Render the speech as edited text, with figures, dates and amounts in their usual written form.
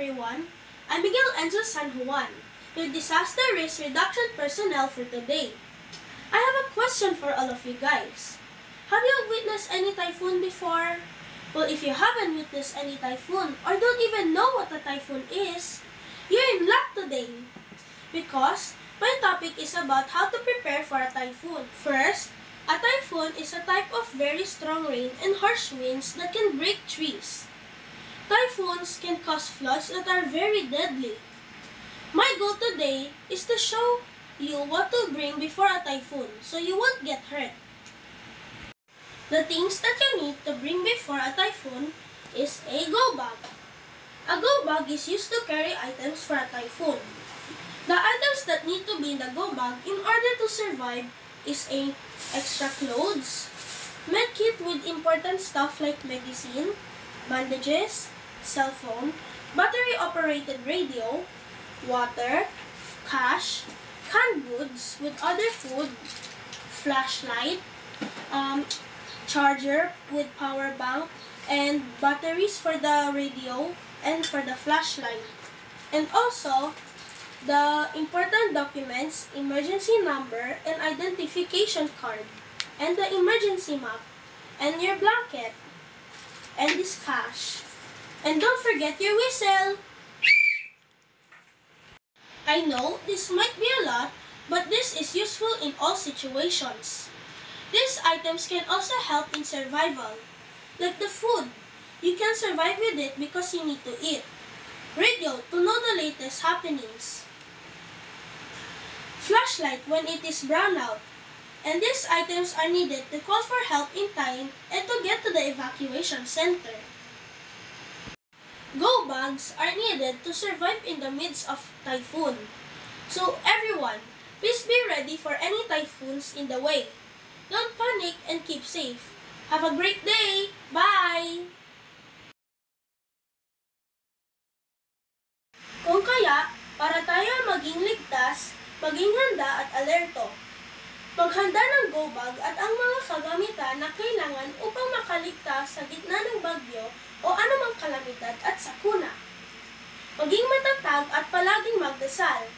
everyone. I'm Miguel Enzo San Juan, your disaster risk reduction personnel for today. I have a question for all of you guys. Have you witnessed any typhoon before? Well, if you haven't witnessed any typhoon or don't even know what a typhoon is, you're in luck today. Because my topic is about how to prepare for a typhoon. First, a typhoon is a type of very strong rain and harsh winds that can break trees. Typhoons can cause floods that are very deadly. My goal today is to show you what to bring before a typhoon so you won't get hurt. The things that you need to bring before a typhoon is a go bag. A go bag is used to carry items for a typhoon. The items that need to be in the go bag in order to survive is a extra clothes, med kit with important stuff like medicine, bandages, cell phone, battery-operated radio, water, cash, canned goods with other food, flashlight, charger with power bank, and batteries for the radio and for the flashlight. And also, the important documents, emergency number and identification card, and the emergency map, and your blanket, and this cash. And don't forget your whistle! I know this might be a lot, but this is useful in all situations. These items can also help in survival. Like the food, you can survive with it because you need to eat. Radio, to know the latest happenings. Flashlight when it is brown out. And these items are needed to call for help in time and to get to the evacuation center. Go bags are needed to survive in the midst of typhoon. So everyone, please be ready for any typhoons in the way. Don't panic and keep safe. Have a great day! Bye! Kung kaya, para tayo maging ligtas, maging handa at alerto. Maghanda ng go bag at ang mga kagamitan na kailangan upang makaligtas sa gitna ng bagyo o anumang kalamidad at sakuna. Maging matatag at palaging magdasal.